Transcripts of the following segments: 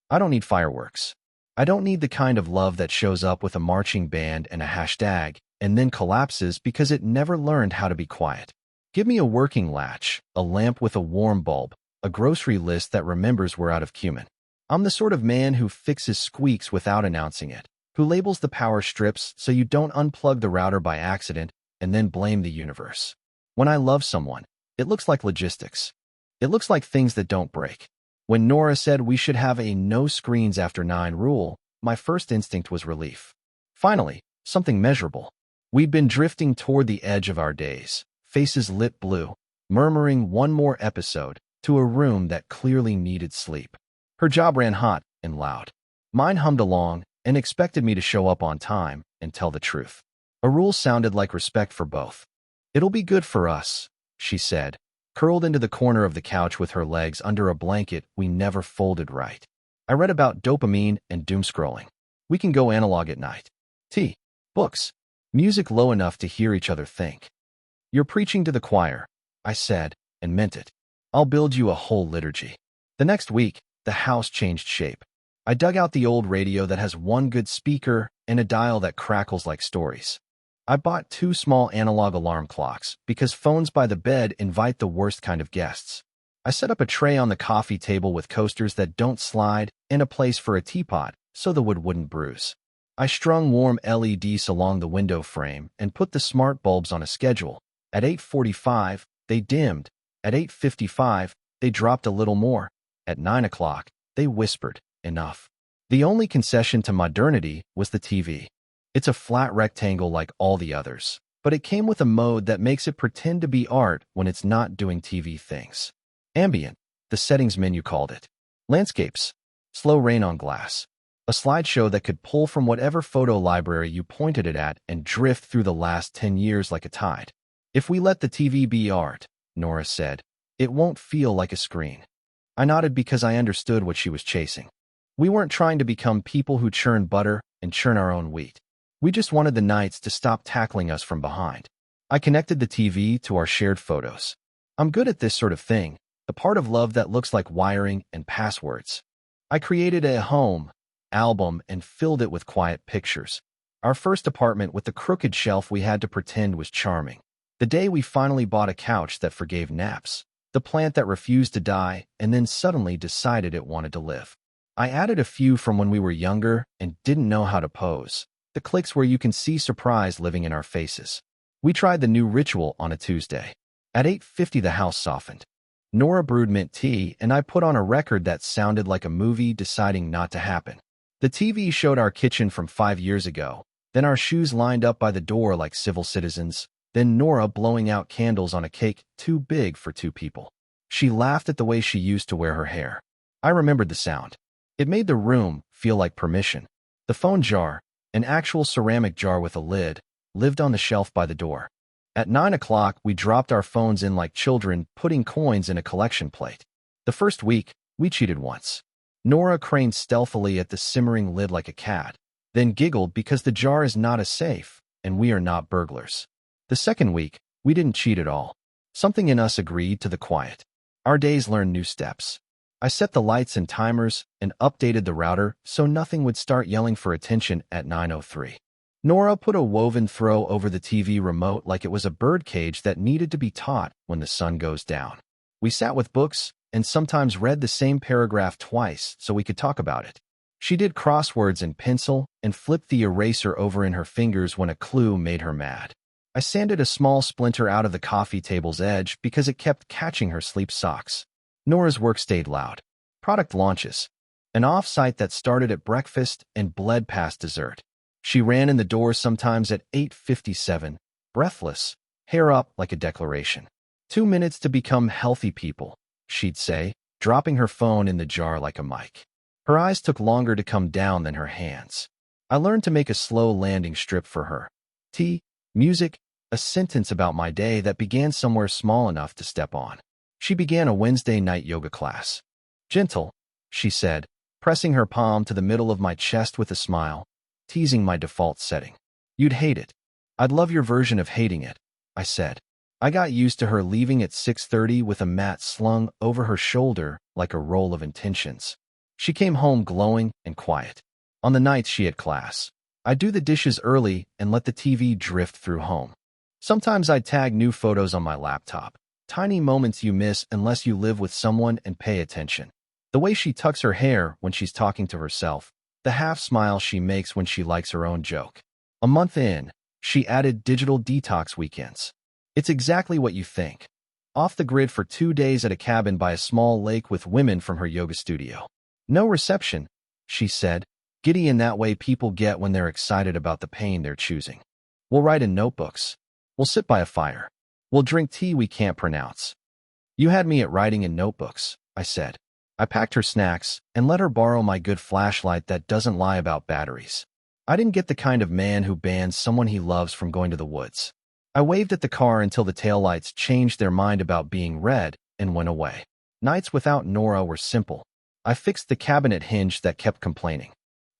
I don't need fireworks. I don't need the kind of love that shows up with a marching band and a hashtag and then collapses because it never learned how to be quiet. Give me a working latch, a lamp with a warm bulb, a grocery list that remembers we're out of cumin. I'm the sort of man who fixes squeaks without announcing it, who labels the power strips so you don't unplug the router by accident and then blame the universe. When I love someone, it looks like logistics. It looks like things that don't break. When Nora said we should have a no screens after 9 rule, my first instinct was relief. Finally, something measurable. We'd been drifting toward the edge of our days, faces lit blue, murmuring one more episode to a room that clearly needed sleep. Her job ran hot and loud. Mine hummed along and expected me to show up on time and tell the truth. A rule sounded like respect for both. It'll be good for us, she said, curled into the corner of the couch with her legs under a blanket we never folded right. I read about dopamine and doom scrolling. We can go analog at night. Tea, books, music low enough to hear each other think. You're preaching to the choir, I said, and meant it. I'll build you a whole liturgy. The next week, the house changed shape. I dug out the old radio that has one good speaker and a dial that crackles like stories. I bought 2 small analog alarm clocks because phones by the bed invite the worst kind of guests. I set up a tray on the coffee table with coasters that don't slide and a place for a teapot so the wood wouldn't bruise. I strung warm LEDs along the window frame and put the smart bulbs on a schedule. At 8:45, they dimmed. At 8:55, they dropped a little more. At 9 o'clock, they whispered, enough. The only concession to modernity was the TV. It's a flat rectangle like all the others, but it came with a mode that makes it pretend to be art when it's not doing TV things. Ambient, the settings menu called it. Landscapes, slow rain on glass. A slideshow that could pull from whatever photo library you pointed it at and drift through the last 10 years like a tide. If we let the TV be art, Nora said, it won't feel like a screen. I nodded because I understood what she was chasing. We weren't trying to become people who churn butter and churn our own wheat. We just wanted the nights to stop tackling us from behind. I connected the TV to our shared photos. I'm good at this sort of thing, the part of love that looks like wiring and passwords. I created a home album and filled it with quiet pictures. Our first apartment with the crooked shelf we had to pretend was charming. The day we finally bought a couch that forgave naps. The plant that refused to die and then suddenly decided it wanted to live. I added a few from when we were younger and didn't know how to pose. The cliques where you can see surprise living in our faces. We tried the new ritual on a Tuesday. At 8:50 the house softened. Nora brewed mint tea and I put on a record that sounded like a movie deciding not to happen. The TV showed our kitchen from 5 years ago, then our shoes lined up by the door like civil citizens, then Nora blowing out candles on a cake too big for 2 people. She laughed at the way she used to wear her hair. I remembered the sound. It made the room feel like permission. The phone jar, an actual ceramic jar with a lid, lived on the shelf by the door. At 9 o'clock, we dropped our phones in like children putting coins in a collection plate. The first week, we cheated once. Nora craned stealthily at the simmering lid like a cat, then giggled because the jar is not a safe, and we are not burglars. The second week, we didn't cheat at all. Something in us agreed to the quiet. Our days learned new steps. I set the lights and timers and updated the router so nothing would start yelling for attention at 9:03. Nora put a woven throw over the TV remote like it was a birdcage that needed to be taught when the sun goes down. We sat with books and sometimes read the same paragraph twice so we could talk about it. She did crosswords in pencil and flipped the eraser over in her fingers when a clue made her mad. I sanded a small splinter out of the coffee table's edge because it kept catching her sleep socks. Nora's work stayed loud. Product launches. An off-site that started at breakfast and bled past dessert. She ran in the door sometimes at 8:57, breathless, hair up like a declaration. 2 minutes to become healthy people, she'd say, dropping her phone in the jar like a mic. Her eyes took longer to come down than her hands. I learned to make a slow landing strip for her. Tea, music, a sentence about my day that began somewhere small enough to step on. She began a Wednesday night yoga class. Gentle, she said, pressing her palm to the middle of my chest with a smile, teasing my default setting. You'd hate it. I'd love your version of hating it, I said. I got used to her leaving at 6:30 with a mat slung over her shoulder like a roll of intentions. She came home glowing and quiet. On the nights she had class, I'd do the dishes early and let the TV drift through home. Sometimes I'd tag new photos on my laptop, tiny moments you miss unless you live with someone and pay attention. The way she tucks her hair when she's talking to herself, the half smile she makes when she likes her own joke. A month in, she added digital detox weekends. It's exactly what you think. Off the grid for 2 days at a cabin by a small lake with women from her yoga studio. No reception, she said, giddy in that way people get when they're excited about the pain they're choosing. We'll write in notebooks. We'll sit by a fire. We'll drink tea we can't pronounce. You had me at writing in notebooks, I said. I packed her snacks and let her borrow my good flashlight that doesn't lie about batteries. I didn't get the kind of man who bans someone he loves from going to the woods. I waved at the car until the taillights changed their mind about being red and went away. Nights without Nora were simple. I fixed the cabinet hinge that kept complaining.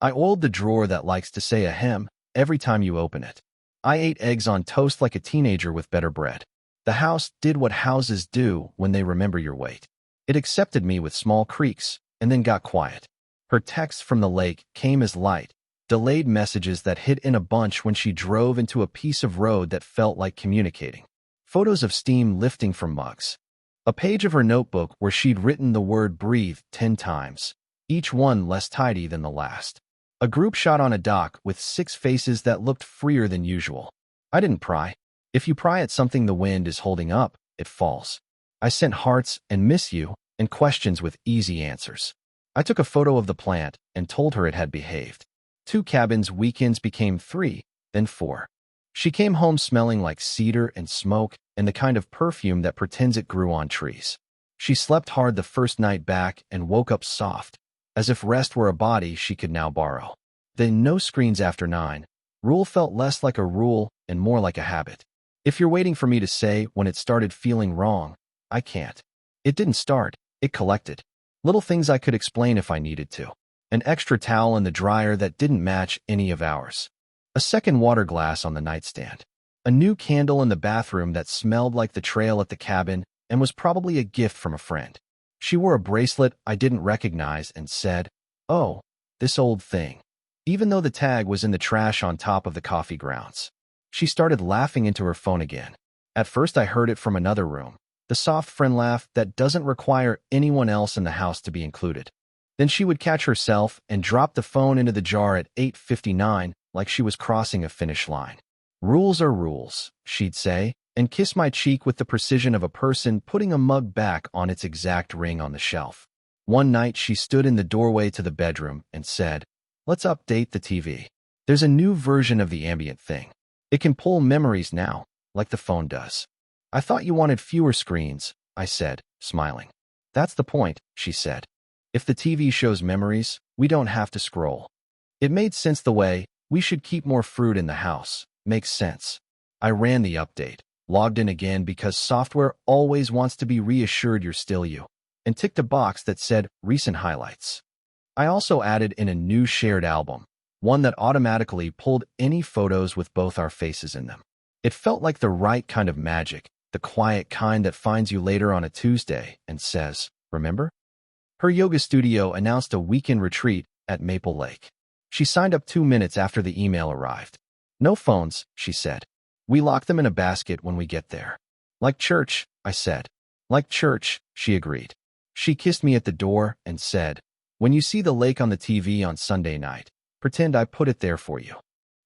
I oiled the drawer that likes to say ahem every time you open it. I ate eggs on toast like a teenager with better bread. The house did what houses do when they remember your weight. It accepted me with small creaks and then got quiet. Her texts from the lake came as light, delayed messages that hit in a bunch when she drove into a piece of road that felt like communicating. Photos of steam lifting from mugs. A page of her notebook where she'd written the word breathe 10 times, each one less tidy than the last. A group shot on a dock with 6 faces that looked freer than usual. I didn't pry. If you pry at something the wind is holding up, it falls. I sent hearts and miss you and questions with easy answers. I took a photo of the plant and told her it had behaved. 2 cabins weekends became 3, then 4. She came home smelling like cedar and smoke and the kind of perfume that pretends it grew on trees. She slept hard the first night back and woke up soft, as if rest were a body she could now borrow. Then no screens after 9. Rule felt less like a rule and more like a habit. If you're waiting for me to say when it started feeling wrong, I can't. It didn't start, it collected. Little things I could explain if I needed to. An extra towel in the dryer that didn't match any of ours. A second water glass on the nightstand. A new candle in the bathroom that smelled like the trail at the cabin and was probably a gift from a friend. She wore a bracelet I didn't recognize and said, "Oh, this old thing," even though the tag was in the trash on top of the coffee grounds. She started laughing into her phone again. At first I heard it from another room, the soft friend laugh that doesn't require anyone else in the house to be included. Then she would catch herself and drop the phone into the jar at 8:59 like she was crossing a finish line. "Rules are rules," she'd say, and kiss my cheek with the precision of a person putting a mug back on its exact ring on the shelf. One night she stood in the doorway to the bedroom and said, "Let's update the TV. There's a new version of the ambient thing. It can pull memories now, like the phone does." "I thought you wanted fewer screens," I said, smiling. "That's the point," she said. "If the TV shows memories, we don't have to scroll." It made sense the way we should keep more fruit in the house. Makes sense. I ran the update, logged in again because software always wants to be reassured you're still you, and ticked a box that said recent highlights. I also added in a new shared album, one that automatically pulled any photos with both our faces in them. It felt like the right kind of magic, the quiet kind that finds you later on a Tuesday and says, "Remember?" Her yoga studio announced a weekend retreat at Maple Lake. She signed up 2 minutes after the email arrived. "No phones," she said. "We lock them in a basket when we get there." "Like church," I said. "Like church," she agreed. She kissed me at the door and said, "When you see the lake on the TV on Sunday night, pretend I put it there for you."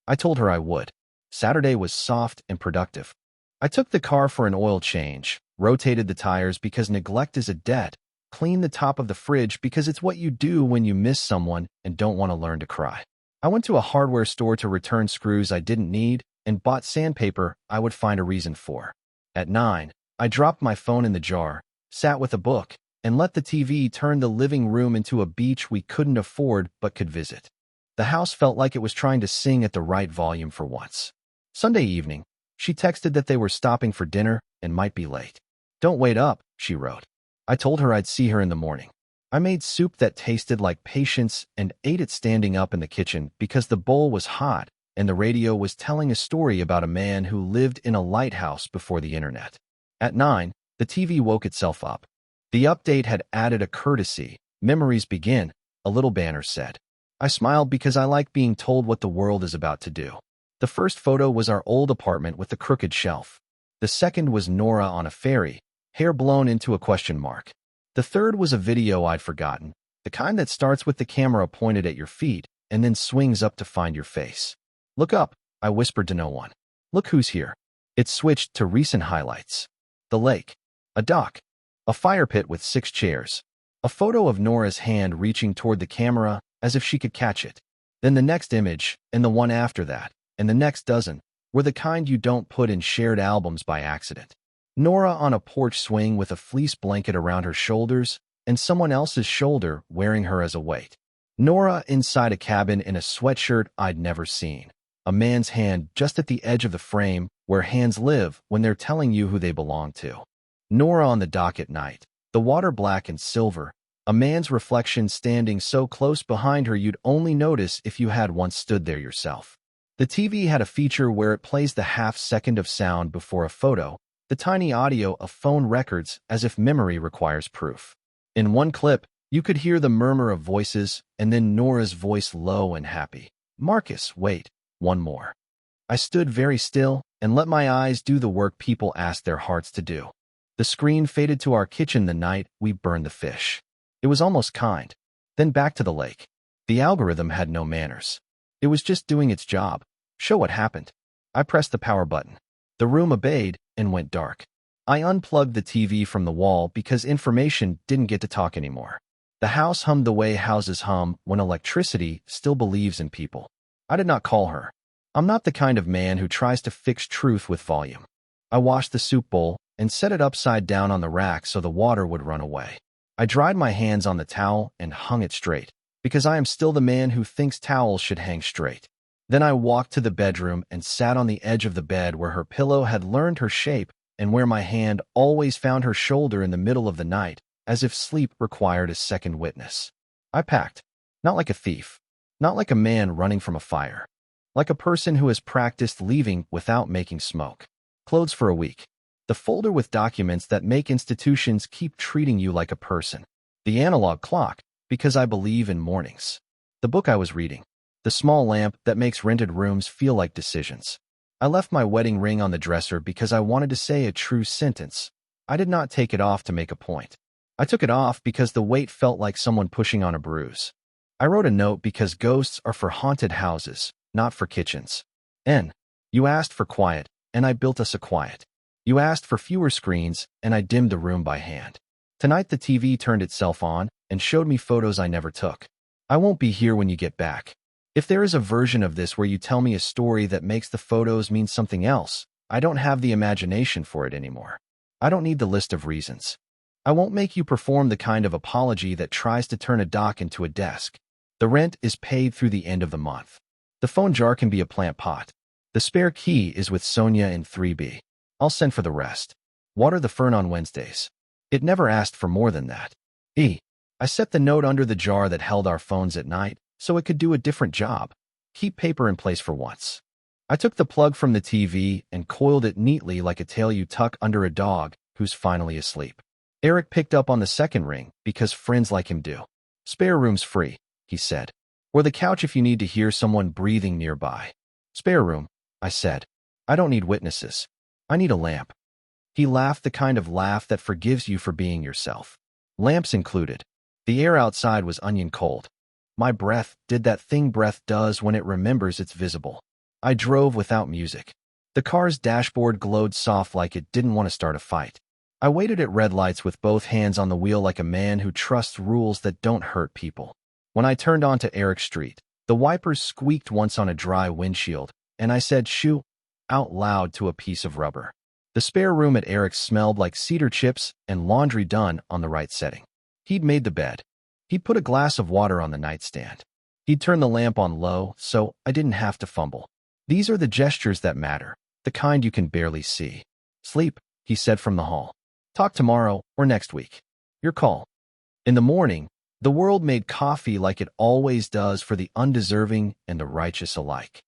I told her I would. Saturday was soft and productive. I took the car for an oil change, rotated the tires because neglect is a debt, cleaned the top of the fridge because it's what you do when you miss someone and don't want to learn to cry. I went to a hardware store to return screws I didn't need and bought sandpaper I would find a reason for. At 9, I dropped my phone in the jar, sat with a book, and let the TV turn the living room into a beach we couldn't afford but could visit. The house felt like it was trying to sing at the right volume for once. Sunday evening, she texted that they were stopping for dinner and might be late. "Don't wait up," she wrote. I told her I'd see her in the morning. I made soup that tasted like patience and ate it standing up in the kitchen because the bowl was hot and the radio was telling a story about a man who lived in a lighthouse before the internet. At 9, the TV woke itself up. The update had added a courtesy, "Memories begin," a little banner said. I smiled because I like being told what the world is about to do. The first photo was our old apartment with the crooked shelf. The second was Nora on a ferry, hair blown into a question mark. The third was a video I'd forgotten, the kind that starts with the camera pointed at your feet and then swings up to find your face. Look up, I whispered to no one. Look who's here. It switched to recent highlights. The lake. A dock. A fire pit with 6 chairs. A photo of Nora's hand reaching toward the camera as if she could catch it. Then the next image, and the one after that, and the next dozen, were the kind you don't put in shared albums by accident. Nora on a porch swing with a fleece blanket around her shoulders and someone else's shoulder wearing her as a weight. Nora inside a cabin in a sweatshirt I'd never seen. A man's hand just at the edge of the frame where hands live when they're telling you who they belong to. Nora on the dock at night, the water black and silver, a man's reflection standing so close behind her you'd only notice if you had once stood there yourself. The TV had a feature where it plays the half-second of sound before a photo, the tiny audio of phone records as if memory requires proof. In one clip, you could hear the murmur of voices and then Nora's voice low and happy. Marcus, wait, one more. I stood very still and let my eyes do the work people ask their hearts to do. The screen faded to our kitchen the night we burned the fish. It was almost kind. Then back to the lake. The algorithm had no manners. It was just doing its job. Show what happened. I pressed the power button. The room obeyed and went dark. I unplugged the TV from the wall because information didn't get to talk anymore. The house hummed the way houses hum when electricity still believes in people. I did not call her. I'm not the kind of man who tries to fix truth with volume. I washed the soup bowl and set it upside down on the rack so the water would run away. I dried my hands on the towel and hung it straight, because I am still the man who thinks towels should hang straight. Then I walked to the bedroom and sat on the edge of the bed where her pillow had learned her shape and where my hand always found her shoulder in the middle of the night, as if sleep required a second witness. I packed, not like a thief, not like a man running from a fire, like a person who has practiced leaving without making smoke. Clothes for a week. The folder with documents that make institutions keep treating you like a person. The analog clock, because I believe in mornings. The book I was reading. The small lamp that makes rented rooms feel like decisions. I left my wedding ring on the dresser because I wanted to say a true sentence. I did not take it off to make a point. I took it off because the weight felt like someone pushing on a bruise. I wrote a note because ghosts are for haunted houses, not for kitchens. N. You asked for quiet, and I built us a quiet. You asked for fewer screens, and I dimmed the room by hand. Tonight the TV turned itself on and showed me photos I never took. I won't be here when you get back. If there is a version of this where you tell me a story that makes the photos mean something else, I don't have the imagination for it anymore. I don't need the list of reasons. I won't make you perform the kind of apology that tries to turn a dock into a desk. The rent is paid through the end of the month. The phone jar can be a plant pot. The spare key is with Sonia in 3B. I'll send for the rest. Water the fern on Wednesdays. It never asked for more than that. I set the note under the jar that held our phones at night so it could do a different job. Keep paper in place for once. I took the plug from the TV and coiled it neatly like a tail you tuck under a dog who's finally asleep. Eric picked up on the second ring because friends like him do. Spare room's free, he said. Or the couch if you need to hear someone breathing nearby. Spare room, I said. I don't need witnesses. I need a lamp. He laughed the kind of laugh that forgives you for being yourself. Lamps included. The air outside was onion cold. My breath did that thing breath does when it remembers it's visible. I drove without music. The car's dashboard glowed soft like it didn't want to start a fight. I waited at red lights with both hands on the wheel like a man who trusts rules that don't hurt people. When I turned onto Eric Street, the wipers squeaked once on a dry windshield, and I said shoo out loud to a piece of rubber. The spare room at Eric's smelled like cedar chips and laundry done on the right setting. He'd made the bed. He'd put a glass of water on the nightstand. He'd turned the lamp on low, so I didn't have to fumble. These are the gestures that matter, the kind you can barely see. Sleep, he said from the hall. Talk tomorrow or next week. Your call. In the morning, the world made coffee like it always does for the undeserving and the righteous alike.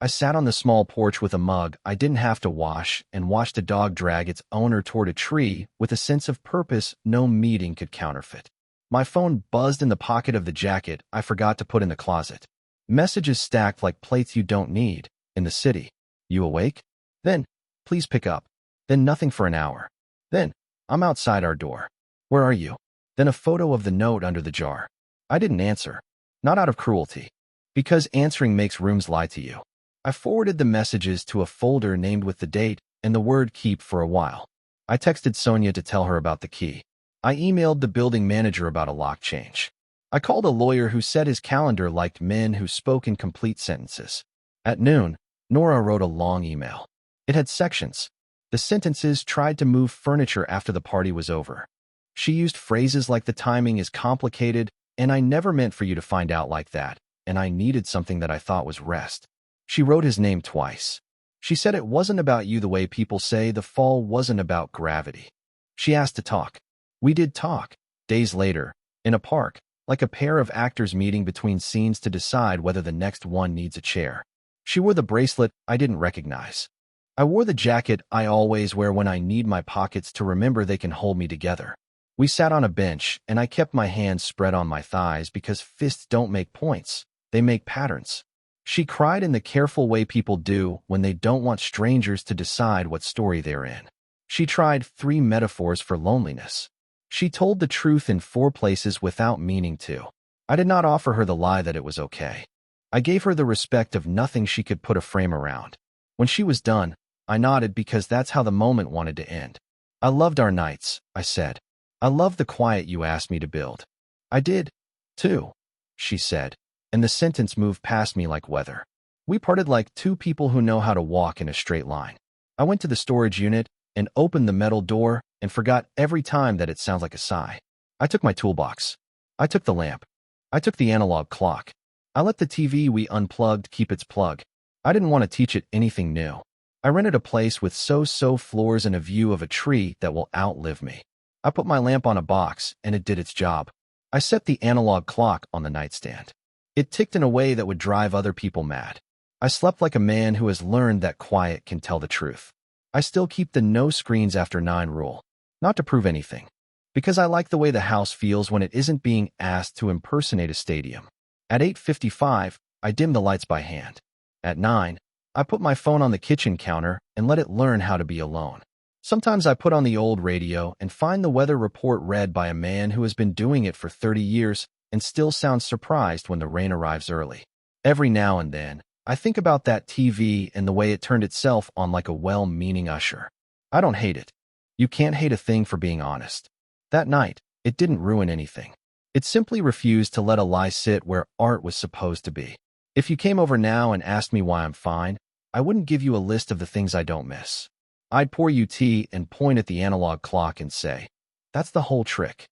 I sat on the small porch with a mug I didn't have to wash and watched a dog drag its owner toward a tree with a sense of purpose no meeting could counterfeit. My phone buzzed in the pocket of the jacket I forgot to put in the closet. Messages stacked like plates you don't need. In the city. You awake? Then, please pick up. Then nothing for an hour. Then, I'm outside our door. Where are you? Then a photo of the note under the jar. I didn't answer. Not out of cruelty. Because answering makes rooms lie to you. I forwarded the messages to a folder named with the date and the word keep for a while. I texted Sonia to tell her about the key. I emailed the building manager about a lock change. I called a lawyer who said his calendar liked men who spoke in complete sentences. At noon, Nora wrote a long email. It had sections. The sentences tried to move furniture after the party was over. She used phrases like the timing is complicated, and I never meant for you to find out like that, and I needed something that I thought was rest. She wrote his name twice. She said it wasn't about you the way people say the fall wasn't about gravity. She asked to talk. We did talk. Days later, in a park, like a pair of actors meeting between scenes to decide whether the next one needs a chair. She wore the bracelet I didn't recognize. I wore the jacket I always wear when I need my pockets to remember they can hold me together. We sat on a bench, and I kept my hands spread on my thighs because fists don't make points. They make patterns. She cried in the careful way people do when they don't want strangers to decide what story they're in. She tried 3 metaphors for loneliness. She told the truth in 4 places without meaning to. I did not offer her the lie that it was okay. I gave her the respect of nothing she could put a frame around. When she was done, I nodded because that's how the moment wanted to end. I loved our nights, I said. I loved the quiet you asked me to build. I did, too, she said, and the sentence moved past me like weather. We parted like 2 people who know how to walk in a straight line. I went to the storage unit and opened the metal door and forgot every time that it sounds like a sigh. I took my toolbox. I took the lamp. I took the analog clock. I let the TV we unplugged keep its plug. I didn't want to teach it anything new. I rented a place with so-so floors and a view of a tree that will outlive me. I put my lamp on a box, and it did its job. I set the analog clock on the nightstand. It ticked in a way that would drive other people mad. I slept like a man who has learned that quiet can tell the truth. I still keep the no screens after 9 rule. Not to prove anything. Because I like the way the house feels when it isn't being asked to impersonate a stadium. At 8:55, I dimmed the lights by hand. At 9, I put my phone on the kitchen counter and let it learn how to be alone. Sometimes I put on the old radio and find the weather report read by a man who has been doing it for 30 years and still sounds surprised when the rain arrives early. Every now and then, I think about that TV and the way it turned itself on like a well-meaning usher. I don't hate it. You can't hate a thing for being honest. That night, it didn't ruin anything. It simply refused to let a lie sit where art was supposed to be. If you came over now and asked me why I'm fine, I wouldn't give you a list of the things I don't miss. I'd pour you tea and point at the analog clock and say, that's the whole trick.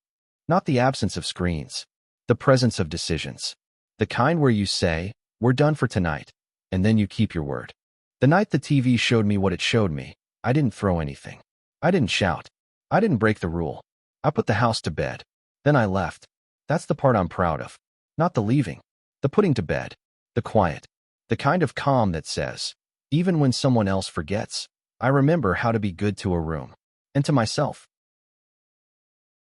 Not the absence of screens, the presence of decisions. The kind where you say, we're done for tonight, and then you keep your word. The night the TV showed me what it showed me, I didn't throw anything. I didn't shout. I didn't break the rule. I put the house to bed. Then I left. That's the part I'm proud of. Not the leaving. The putting to bed. The quiet. The kind of calm that says, even when someone else forgets, I remember how to be good to a room. And to myself.